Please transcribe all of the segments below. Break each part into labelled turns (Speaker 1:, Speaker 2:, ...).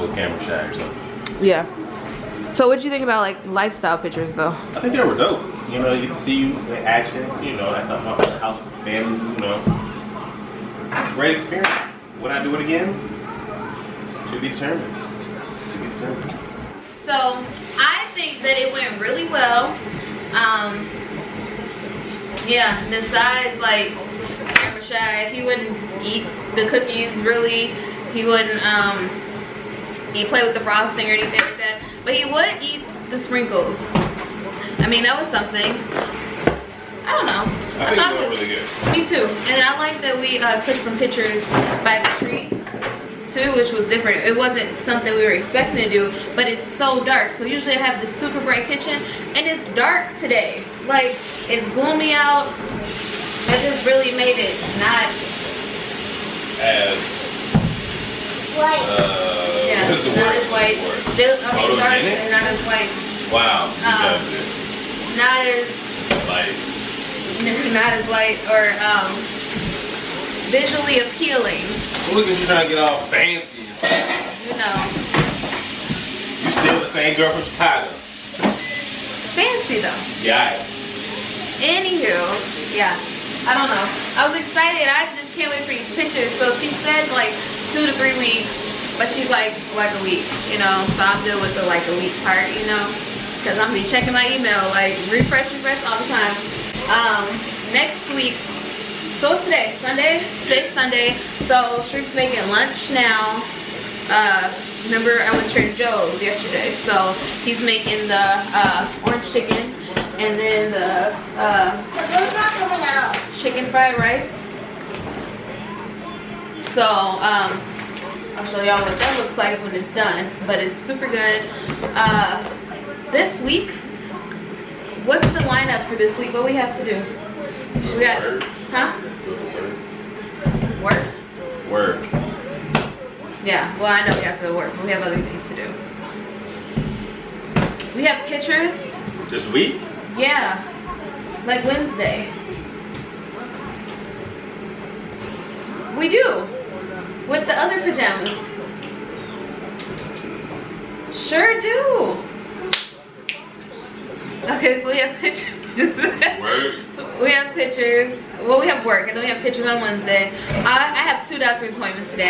Speaker 1: little camera shy or something.
Speaker 2: Yeah. So what do you think about like lifestyle pictures though?
Speaker 1: I think they were dope. You know, you get to see you in action. You know, I thought about the house with the family. You know, it's a great experience. Would I do it again? To be determined. To be determined.
Speaker 2: So I think that it went really well. Yeah, besides like camera shy, he wouldn't eat the cookies really. He wouldn't he'd play with the frosting or anything like that. But he would eat the sprinkles. I mean, that was something. I don't know.
Speaker 1: I think it went really good.
Speaker 2: Me too. And I like that we took some pictures by the tree too, which was different. It wasn't something we were expecting to do, but it's so dark. So usually I have this super bright kitchen, and it's dark today. Like, it's gloomy out. That just really made it not
Speaker 1: as
Speaker 2: white. Yeah,
Speaker 1: what is the
Speaker 2: not
Speaker 1: word?
Speaker 2: as white. Dark and not as white.
Speaker 1: Wow,
Speaker 2: not as
Speaker 1: light.
Speaker 2: Not as light or visually appealing.
Speaker 1: Look at you trying to get all fancy.
Speaker 2: You know.
Speaker 1: You still the same girl from Chicago.
Speaker 2: Fancy though.
Speaker 1: Yeah.
Speaker 2: Anywho, yeah. I don't know. I was excited. I just can't wait for these pictures. So she said like 2 to 3 weeks, but she's like a week, you know. So I'm dealing with the like a week part, you know, because I'm gonna be checking my email, like refresh all the time. Next week. So what's today? Sunday? Today's Sunday. So Shriek's making lunch now. Remember I went to Trader Joe's yesterday. So he's making the orange chicken and then the
Speaker 3: those not coming out.
Speaker 2: Chicken fried rice. So I'll show y'all what that looks like when it's done. But it's super good. This week, what's the lineup for this week? What we have to do? We got, huh? Work?
Speaker 1: Work.
Speaker 2: Yeah, well I know we have to work, but we have other things to do. We have pictures.
Speaker 1: This week?
Speaker 2: Yeah, like Wednesday. We do, with the other pajamas. Sure do. Okay, so we have pictures.
Speaker 1: Work.
Speaker 2: We have pictures. Well, we have work, and then we have pictures on Wednesday. I have 2 doctor's appointments today.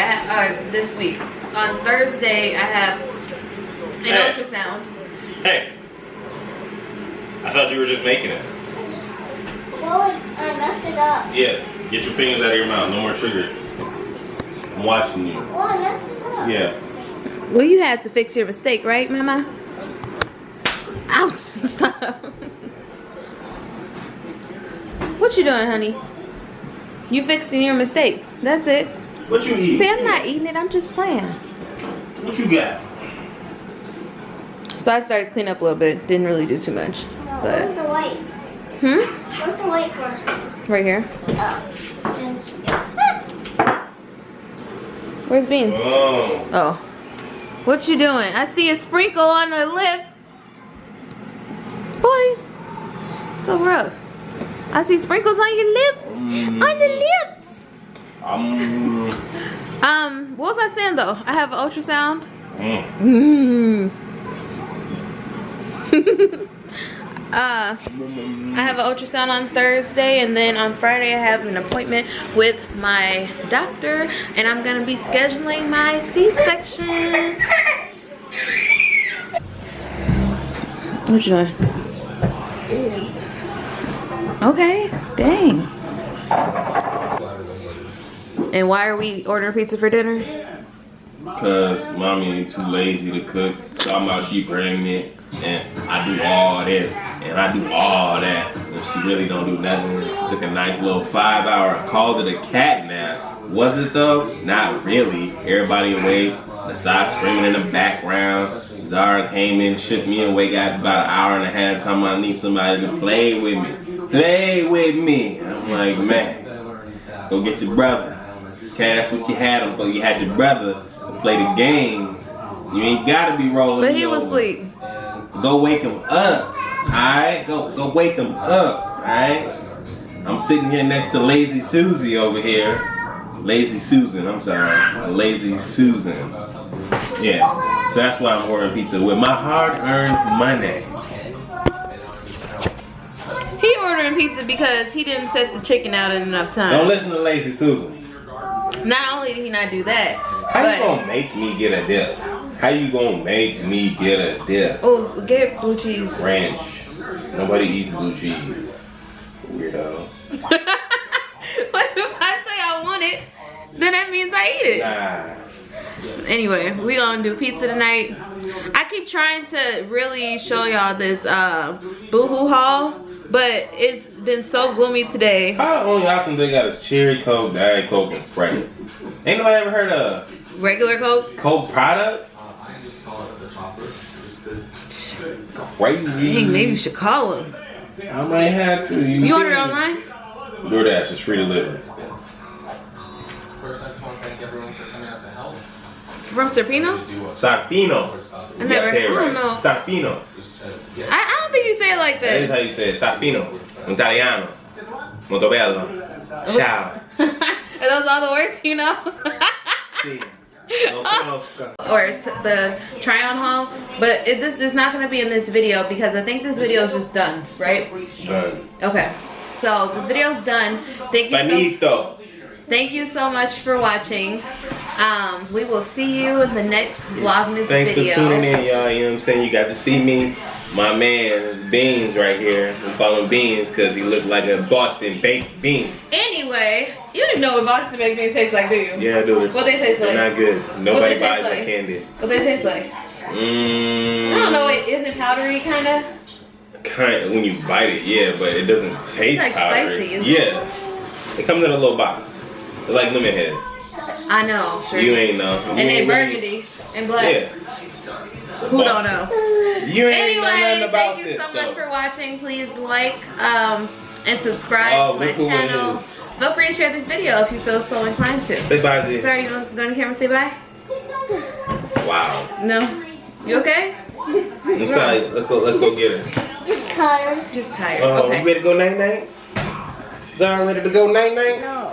Speaker 2: This week. On Thursday, I have an ultrasound.
Speaker 1: Hey. I thought you were just making it.
Speaker 3: Well, I messed it up.
Speaker 1: Yeah. Get your fingers out of your mouth. No more sugar. I'm watching you.
Speaker 3: Oh, I messed it up.
Speaker 1: Yeah.
Speaker 2: Well, you had to fix your mistake, right, Mama? Ouch! Stop. What you doing, honey? You fixing your mistakes. That's it.
Speaker 1: What you eat?
Speaker 2: See, I'm not eating it. I'm just playing.
Speaker 1: What you got?
Speaker 2: So I started to clean up a little bit. Didn't really do too much.
Speaker 3: No,
Speaker 2: But
Speaker 3: where's the white? Where's the white first?
Speaker 2: right here.
Speaker 3: Oh. Didn't see it.
Speaker 2: Where's Beans?
Speaker 1: Oh.
Speaker 2: Oh. What you doing? I see a sprinkle on the lip. Boy. So rough. I see sprinkles on your lips. On the lips. What was I saying though? I have an ultrasound. I have an ultrasound on Thursday, and then on Friday I have an appointment with my doctor, and I'm gonna be scheduling my C-section. What you doing? Okay, dang. And why are we ordering pizza for dinner?
Speaker 1: Because mommy ain't too lazy to cook. Talking about she pregnant and I do all this and I do all that. And she really don't do nothing. She took a nice little 5-hour, called it a cat nap. Was it though? Not really. Everybody awake. Nasai screaming in the background. Zara came in, shook me away, got about an hour and a half talking about I need somebody to play with me. Play with me. I'm like, man, go get your brother. Okay, that's what you had him for. You had your brother to play the games. So you ain't gotta be rolling.
Speaker 2: But he was asleep.
Speaker 1: Go wake him up. Alright? Go wake him up. Alright? I'm sitting here next to Lazy Susie over here. Lazy Susan, I'm sorry. Lazy Susan. Yeah. So that's why I'm ordering pizza with my hard-earned money.
Speaker 2: He ordering pizza because he didn't set the chicken out in enough time.
Speaker 1: Don't listen to Lazy Susan.
Speaker 2: Not only did he not do that,
Speaker 1: How
Speaker 2: but
Speaker 1: you gonna make me get a dip? How you gonna make me get a dip?
Speaker 2: oh, get blue cheese.
Speaker 1: Ranch. Nobody eats blue cheese. Weirdo.
Speaker 2: But if I say I want it, then that means I eat it.
Speaker 1: Nah.
Speaker 2: Anyway, we gonna do pizza tonight. I keep trying to really show y'all this Boohoo haul, but it's been so gloomy today.
Speaker 1: How the only option they got is cherry Coke, Diet Coke, and Sprite. Ain't nobody ever heard of
Speaker 2: Regular Coke?
Speaker 1: Coke products? Crazy.
Speaker 2: Dang, maybe you should call him.
Speaker 1: I might have to.
Speaker 2: You order it online?
Speaker 1: DoorDash is free delivery.
Speaker 4: First, I just want to thank everyone for coming out to help.
Speaker 2: From Serpino's?
Speaker 1: Sapinos.
Speaker 2: I never-
Speaker 1: say it
Speaker 2: I
Speaker 1: right.
Speaker 2: don't know.
Speaker 1: Sapinos.
Speaker 2: I don't think you say it like
Speaker 1: That is
Speaker 2: that.
Speaker 1: how you say it. Sapinos. Italiano. Molto bello. Ciao.
Speaker 2: Are those all the words you know?
Speaker 1: Si. No conosco.
Speaker 2: Or the try on haul, but this is not going to be in this video because I think this video is just done, right?
Speaker 1: Done.
Speaker 2: Okay, so this video is done. Thank you so much for watching. We will see you in the next Vlogmas
Speaker 1: Thanks
Speaker 2: video.
Speaker 1: for tuning in, y'all. You know what I'm saying? You got to see me. My man is Beans right here. We call him Beans because he looked like a Boston baked bean.
Speaker 2: Anyway, you don't even know what Boston baked beans taste like, do you?
Speaker 1: Yeah, I do.
Speaker 2: What they taste like?
Speaker 1: They're not good.
Speaker 2: What
Speaker 1: Nobody
Speaker 2: they
Speaker 1: buys
Speaker 2: taste
Speaker 1: that
Speaker 2: like?
Speaker 1: candy.
Speaker 2: What they taste like? I don't know. Is it powdery, kind of?
Speaker 1: Kind of when you bite it, yeah, but it doesn't taste
Speaker 2: like
Speaker 1: powdery.
Speaker 2: spicy, isn't
Speaker 1: Yeah. It comes in a little box. They're like lemon heads.
Speaker 2: I know, sure.
Speaker 1: You ain't know.
Speaker 2: And they burgundy and black.
Speaker 1: Yeah.
Speaker 2: Who don't know?
Speaker 1: You ain't know nothing
Speaker 2: Anyway,
Speaker 1: about
Speaker 2: thank you
Speaker 1: this,
Speaker 2: so much
Speaker 1: though.
Speaker 2: for watching. Please like and subscribe to my
Speaker 1: look who it
Speaker 2: channel.
Speaker 1: is.
Speaker 2: Feel free to share this video if you feel so inclined to.
Speaker 1: Say bye, Z.
Speaker 2: Sorry, you want to go on camera and say bye?
Speaker 1: Wow.
Speaker 2: No? You okay?
Speaker 1: Inside, let's go get her.
Speaker 3: Tired.
Speaker 2: Just tired.
Speaker 1: You
Speaker 2: Okay.
Speaker 1: ready to go night night? Zara ready to go night night?
Speaker 3: No.